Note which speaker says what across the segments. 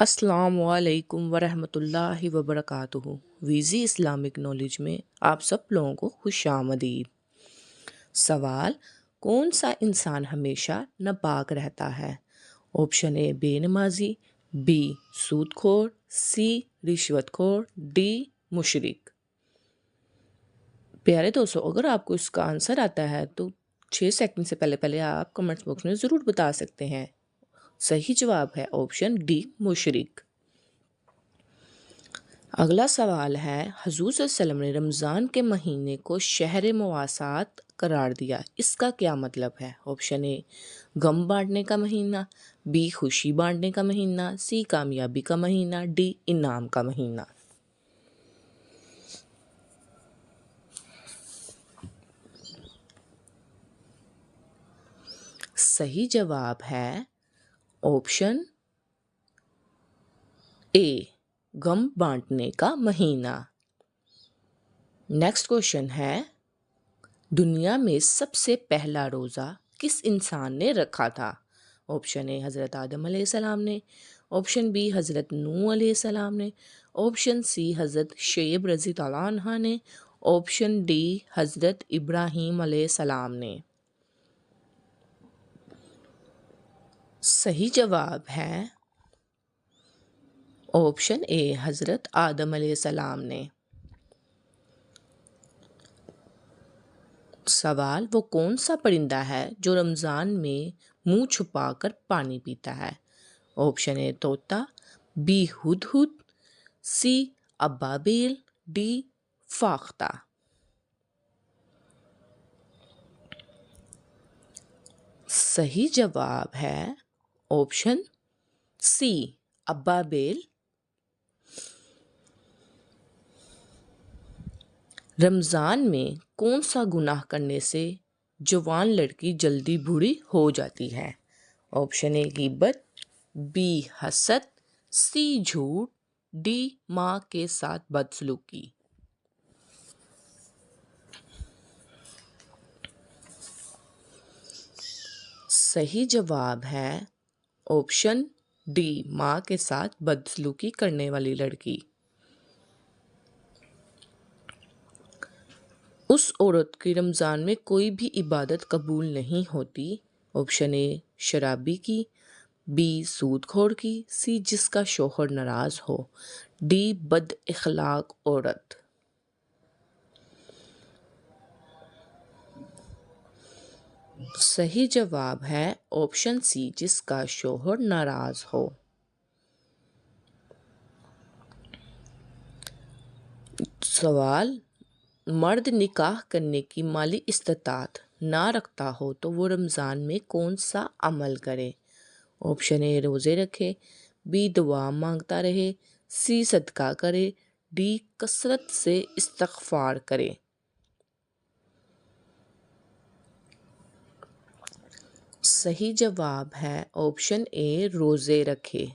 Speaker 1: अस्सलामुअलैकुम वरहमतुल्लाहि वबरकातुहू। वीज़ी Islamic knowledge में आप सब लोगों को खुशामदीद। सवाल, कौन सा इंसान हमेशा नापाक रहता है? ऑप्शन ए बेनमाजी, बी सूदखोर, सी रिश्वतखोर, डी मुशरिक। प्यारे दोस्तों, अगर आपको इसका आंसर आता है तो 6 सेकंड से पहले पहले आप कमेंट्स बॉक्स में ज़रूर बता सकते हैं। सही जवाब है ऑप्शन डी मुशरिक। अगला सवाल है, हुज़ूर सल्लल्लाहु अलैहि वसल्लम ने रमज़ान के महीने को शहर मवासात करार दिया, इसका क्या मतलब है? ऑप्शन ए गम बांटने का महीना, बी खुशी बांटने का महीना, सी कामयाबी का महीना, डी इनाम का महीना। सही जवाब है ऑप्शन ए गम बांटने का महीना। नेक्स्ट क्वेश्चन है, दुनिया में सबसे पहला रोज़ा किस इंसान ने रखा था? ऑप्शन ए हज़रत आदम अलैहिस्सलाम ने, ऑप्शन बी हज़रत नूह अलैहिस्सलाम ने, ऑप्शन सी हज़रत शुएब रज़ी अल्लाह अन्हा ने, ऑप्शन डी हज़रत इब्राहीम अलैहिस्सलाम ने। सही जवाब है ऑप्शन ए हज़रत आदम अलैहिस्सलाम ने। सवाल, वो कौन सा परिंदा है जो रमज़ान में मुंह छुपाकर पानी पीता है? ऑप्शन ए तोता, बी हुदहुद, सी अबाबिल, डी फाख्ता। सही जवाब है ऑप्शन सी अबाबिल। रमज़ान में कौन सा गुनाह करने से जवान लड़की जल्दी बूढ़ी हो जाती है? ऑप्शन ए गिबत, बी हसद, सी झूठ, डी माँ के साथ बदसलूकी। सही जवाब है ऑप्शन डी माँ के साथ बदसलूकी करने वाली लड़की। उस औरत की रमज़ान में कोई भी इबादत कबूल नहीं होती। ऑप्शन ए शराबी की, बी सूदखोर की, सी जिसका शौहर नाराज़ हो, डी बद इखलाक औरत। सही जवाब है ऑप्शन सी जिसका शौहर नाराज़ हो। सवाल, मर्द निकाह करने की माली इस्तात ना रखता हो तो वो रमज़ान में कौन सा अमल करे? ऑप्शन ए रोज़े रखे, बी दुआ मांगता रहे, सी सदका करे, डी कसरत से इस्तग़फ़ार करे। सही जवाब है ऑप्शन ए रोज़े रखे।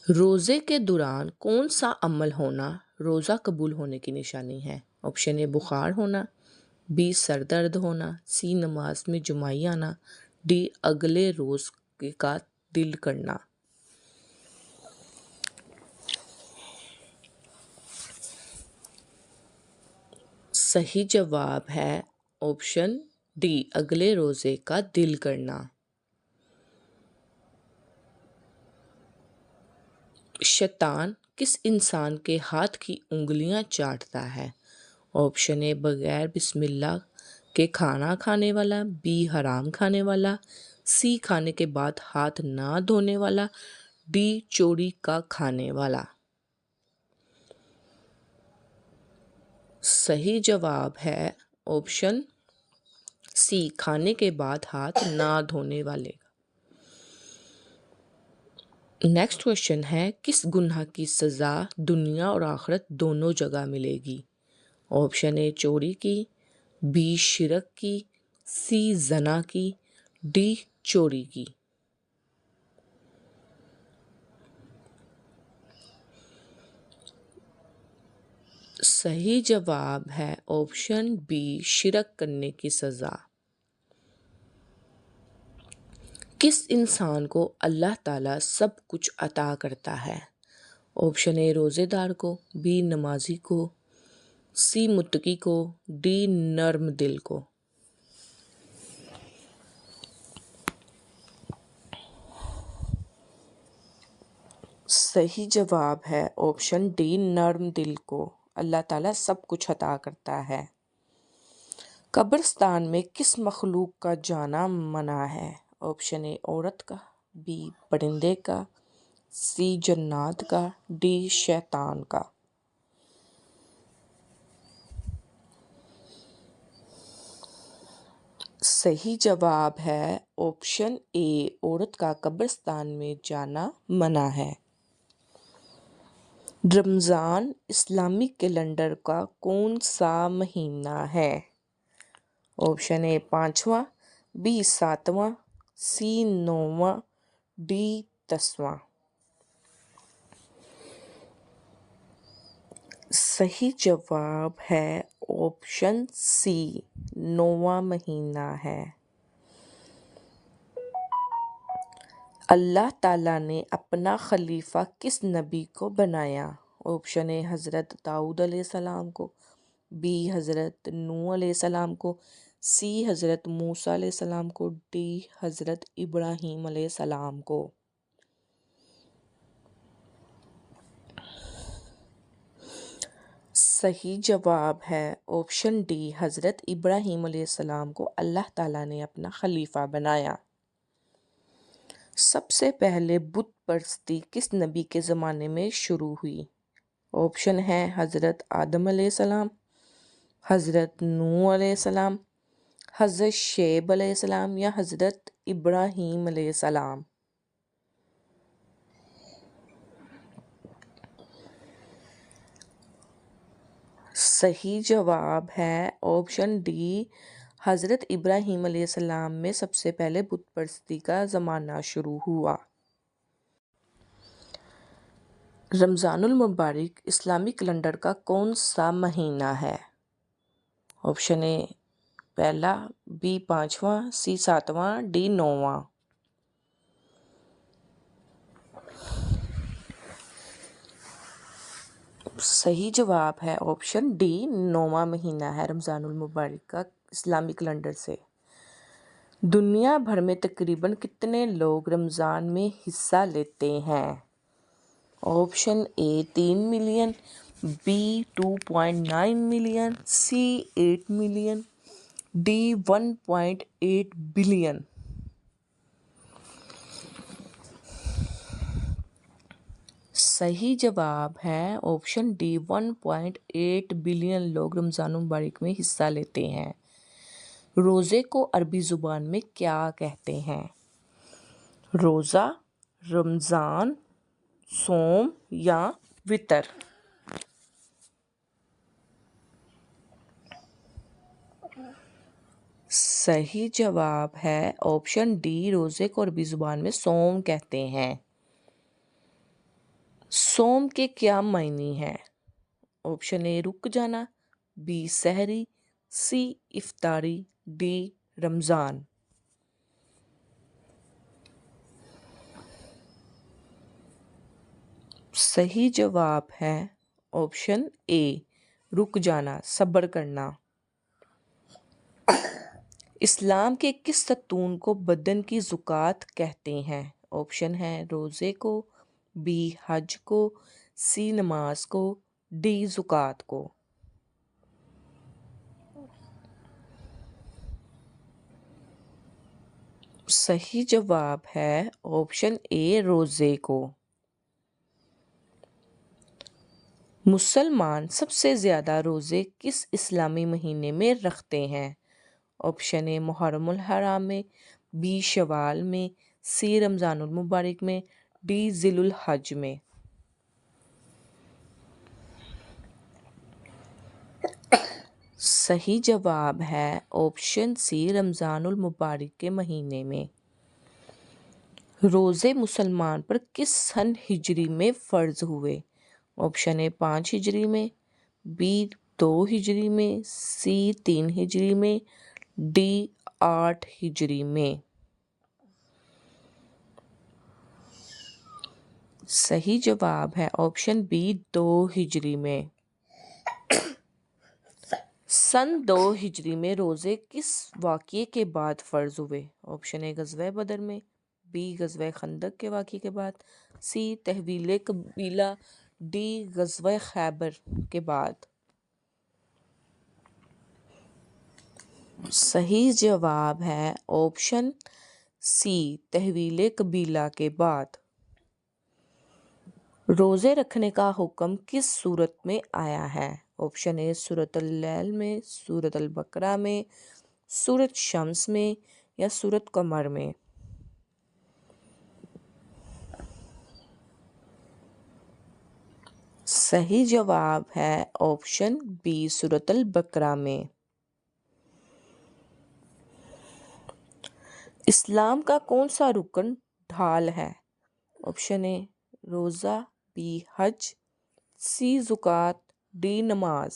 Speaker 1: रोज़े के दौरान कौन सा अमल होना रोज़ा कबूल होने की निशानी है? ऑप्शन ए बुखार होना, बी सर दर्द होना, सी नमाज में जुमाई आना, डी अगले रोज़ का दिल करना। सही जवाब है ऑप्शन डी अगले रोज़े का दिल करना। शैतान किस इंसान के हाथ की उंगलियां चाटता है? ऑप्शन ए बगैर बिस्मिल्लाह के खाना खाने वाला, बी हराम खाने वाला, सी खाने के बाद हाथ ना धोने वाला, डी चोरी का खाने वाला। सही जवाब है ऑप्शन सी खाने के बाद हाथ ना धोने वाले। नेक्स्ट क्वेश्चन है, किस गुनाह की सज़ा दुनिया और आखिरत दोनों जगह मिलेगी? ऑप्शन ए चोरी की, बी शिरक की, सी जना की, डी चोरी की। सही जवाब है ऑप्शन बी शिरक करने की सज़ा। किस इंसान को अल्लाह ताला सब कुछ अता करता है? ऑप्शन ए रोज़ेदार को, बी नमाजी को, सी मुत्तकी को, डी नर्म दिल को। सही जवाब है ऑप्शन डी नर्म दिल को। अल्लाह ताला सब कुछ अता करता है। कब्रिस्तान में किस मखलूक का जाना मना है? ऑप्शन ए औरत का, बी परिंदे का, सी जन्नात का, डी शैतान का। सही जवाब है ऑप्शन ए औरत का कब्रिस्तान में जाना मना है। रमज़ान इस्लामी कैलेंडर का कौन सा महीना है? ऑप्शन ए 5वां, बी 7वां, सी 9वां, डी 10वां। सही जवाब है ऑप्शन सी 9वां महीना है। अल्लाह ताला ने अपना खलीफा किस नबी को बनाया? ऑप्शन ए हज़रत दाऊद अलैहिस्सलाम को, बी हज़रत नूह अलैहिस्सलाम को, सी हज़रत मूसा अलैहिस्सलाम को, डी हज़रत इब्राहीम अलैहिस्सलाम को। सही जवाब है ऑप्शन डी हज़रत इब्राहीम अलैहिस्सलाम को अल्लाह ताला ने अपना खलीफा बनाया। सबसे पहले बुत परस्ती किस नबी के ज़माने में शुरू हुई? ऑप्शन है हज़रत आदम अलैहिस्सलाम, हज़रत नूह अलैहिस्सलाम, हज़रत शेब अलैहिस्सलाम या हज़रत इब्राहीम अलैहिस्सलाम। सही जवाब है ऑप्शन डी हज़रत इब्राहीम अलैहिस्सलाम में सबसे पहले बुत परस्ती का ज़माना शुरू हुआ। रमज़ानुल मुबारक इस्लामी कैलेंडर का कौन सा महीना है? ऑप्शन ए पहला, बी 5वां, सी 7वां, डी 9वां। सही जवाब है ऑप्शन डी 9वां महीना है रमज़ानुल मुबारक का इस्लामी कैलेंडर से। दुनिया भर में तकरीबन कितने लोग रमज़ान में हिस्सा लेते हैं? Option A 3 million, B 2.9 million, C 8 million, D 1.8 billion. सही जवाब है ऑप्शन डी 1.8 बिलियन लोग रमज़ान मुबारक में हिस्सा लेते हैं। रोज़े को अरबी ज़ुबान में क्या कहते हैं? रोज़ा, रमज़ान, सोम या वितर। सही जवाब है ऑप्शन डी रोज़े को अरबी ज़ुबान में सोम कहते हैं। सोम के क्या मायने हैं? ऑप्शन ए रुक जाना, बी सहरी, सी इफ्तारी, डी रमज़ान। सही जवाब है ऑप्शन ए रुक जाना, सब्र करना। इस्लाम के किस सतून को बदन की ज़ुकात कहते हैं? ऑप्शन है रोज़े को, बी हज को, सी नमाज को, डी ज़ुकात को। सही जवाब है ऑप्शन ए रोज़े को। मुसलमान सबसे ज़्यादा रोज़े किस इस्लामी महीने में रखते हैं? ऑप्शन ए मुहर्रमुल हराम में, बी शवाल में, सी रमज़ानुल मुबारक में, डी ज़िलुल हज में। सही जवाब है ऑप्शन सी रमज़ानुल मुबारक के महीने में। रोज़े मुसलमान पर किस सन हिजरी में फ़र्ज़ हुए? ऑप्शन ए 5 हिजरी में, बी 2 हिजरी में, सी 3 हिजरी में, डी 8 हिजरी में। सही जवाब है ऑप्शन बी 2 हिजरी में। सन 2 हिजरी में रोज़े किस वाक़ये के बाद फ़र्ज़ हुए? ऑप्शन ए ग़ज़वे बदर में, बी ग़ज़वे खंदक के वाक़ये के बाद, सी तहवील कबीला, डी ग़ज़वे खैबर के बाद। सही जवाब है ऑप्शन सी तहवील कबीला के बाद। रोज़े रखने का हुक्म किस सूरत में आया है? ऑप्शन ए सूरत अल-लैल में, सूरत अल-बकरा में, सूरत शम्स में या सूरत कमर में। सही जवाब है ऑप्शन बी सूरत अल-बकरा में। इस्लाम का कौन सा रुकन ढाल है? ऑप्शन ए रोज़ा, बी हज, सी ज़ुकात, डी नमाज।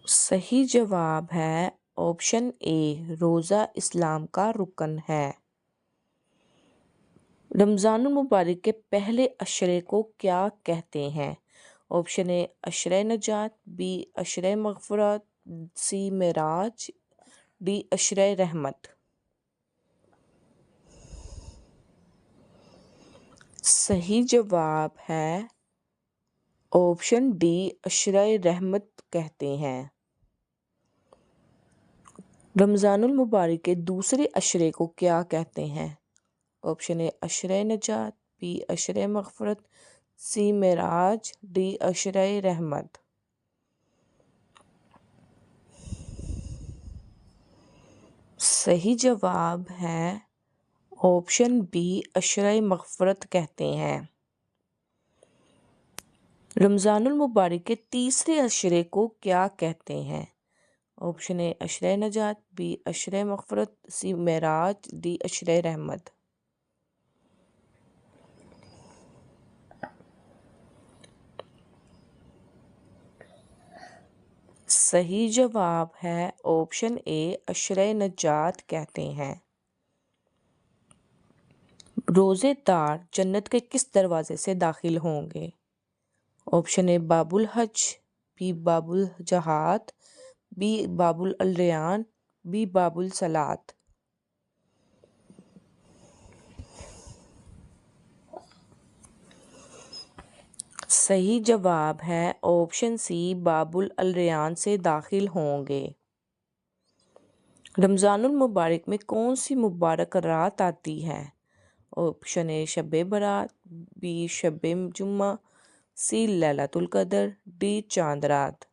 Speaker 1: सही जवाब है ऑप्शन ए रोज़ा इस्लाम का रुकन है। रमज़ानुल मुबारक के पहले अशरे को क्या कहते हैं? ऑप्शन ए अशरे नजात, बी अशरे मग़फ़िरत, सी मेराज, डी अशरे रहमत। सही जवाब है ऑप्शन डी अशरे रहमत कहते हैं। रमज़ानुल मुबारक के दूसरे अशरे को क्या कहते हैं? ऑप्शन ए अशरे नजात, बी अशरे मग़फ़िरत, सी मेराज, डी अशरे रहमत। सही जवाब है ऑप्शन बी अशरे मग़फ़िरत कहते हैं। रमज़ानुल मुबारक के तीसरे अशरे को क्या कहते हैं? ऑप्शन ए अशरे नजात, बी अशरे मग़फ़िरत, सी मेराज, डी अशरे रहमत। सही जवाब है ऑप्शन ए अशरे नजात कहते हैं। रोज़ेदार जन्नत के किस दरवाज़े से दाखिल होंगे? ऑप्शन ए बाबुल हज, बी बाबुल जहाद, बी बाबुल अल-रयान, बी बाबुल सलात। सही जवाब है ऑप्शन सी बाबुल अल-रयान से दाखिल होंगे। रमज़ानुल मुबारक में कौन सी मुबारक रात आती है? ऑप्शन ए शब बरात, बी शब जुम्मा, सी लैलतुल कदर, डी चांद रात।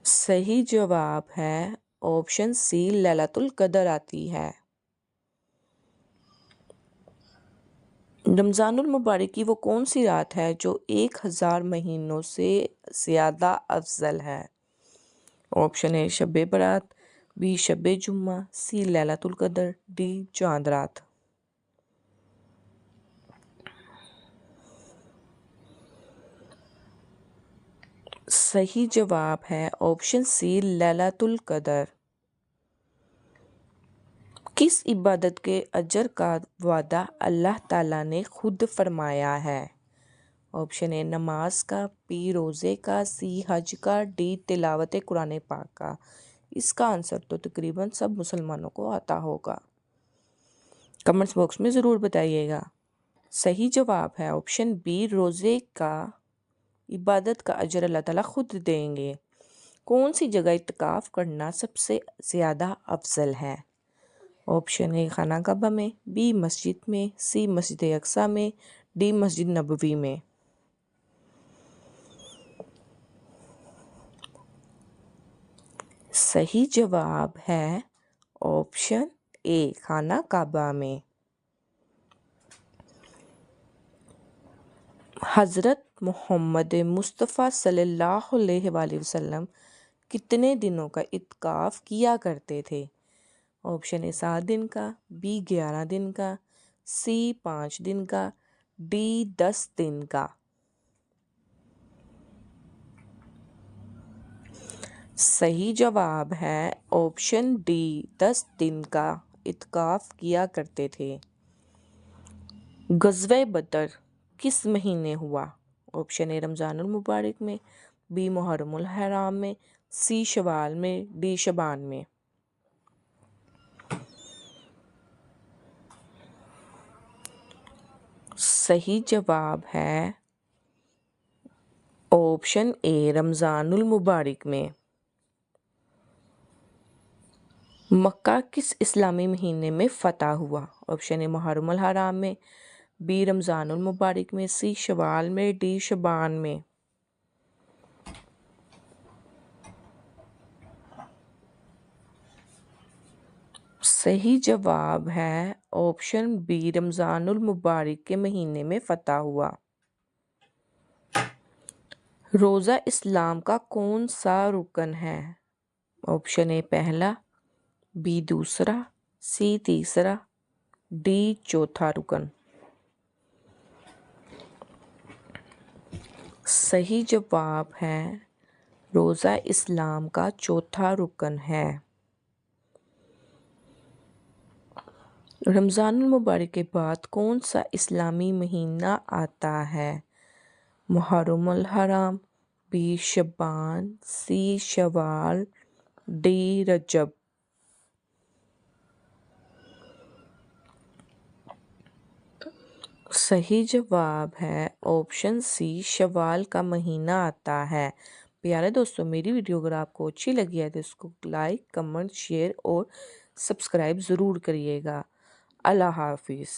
Speaker 1: सही जवाब है ऑप्शन सी लैलतुल कदर आती है। रमज़ानुल मुबारक की वो कौन सी रात है जो 1000 महीनों से ज़्यादा अफजल है? ऑप्शन ए शब बरात, बी शब जुम्मा, सी लैलतुल कदर, डी चांद रात। सही जवाब है ऑप्शन सी लैलतुल कदर। किस इबादत के अजर का वादा अल्लाह ताला ने खुद फरमाया है? ऑप्शन ए नमाज का, बी रोज़े का, सी हज का, डी तिलावत कुरान पाक का। इसका आंसर तो तकरीबन सब मुसलमानों को आता होगा, कमेंट्स बॉक्स में ज़रूर बताइएगा। सही जवाब है ऑप्शन बी रोज़े का इबादत का अजर अल्लाह ताला खुद देंगे। कौन सी जगह इत्काफ़ करना सबसे ज़्यादा अफजल है? ऑप्शन ए खाना काबा में, बी मस्जिद में, सी मस्जिद अक्सा में, डी मस्जिद नबवी में। सही जवाब है ऑप्शन ए खाना काबा में। हज़रत मोहम्मद मुस्तफ़ा सल्लल्लाहु अलैहि वसल्लम कितने दिनों का इत्काफ़ किया करते थे? ऑप्शन ए 7 दिन का, बी 11 दिन का, सी 5 दिन का, डी 10 दिन का। सही जवाब है ऑप्शन डी, 10 दिन का इत्काफ किया करते थे। गज़वे बदर किस महीने हुआ? ऑप्शन ए रमज़ानुल मुबारक में, बी मुहर्रमुल हराम में, सी शवाल में, डी शबान में। सही जवाब है ऑप्शन ए रमज़ानुल मुबारक में। मक्का किस इस्लामी महीने में फ़तह हुआ? ऑप्शन ए मुहर्रमुल हराम में, बी रमज़ानुल मुबारक में, सी शवाल में, डी शबान में। सही जवाब है ऑप्शन बी रमज़ानुल मुबारक के महीने में फ़तह हुआ। रोज़ा इस्लाम का कौन सा रुकन है? ऑप्शन ए पहला, बी दूसरा, सी तीसरा, डी चौथा रुकन। सही जवाब है रोज़ा इस्लाम का चौथा रुकन है। रमज़ानुल मुबारक के बाद कौन सा इस्लामी महीना आता है? मुहर्रमुल हराम, बी शबान, सी शवाल, डी रजब। सही जवाब है ऑप्शन सी शवाल का महीना आता है। प्यारे दोस्तों, मेरी वीडियो अगर आपको अच्छी लगी है तो इसको लाइक, कमेंट, शेयर और सब्सक्राइब ज़रूर करिएगा। अल्लाह हाफिज़।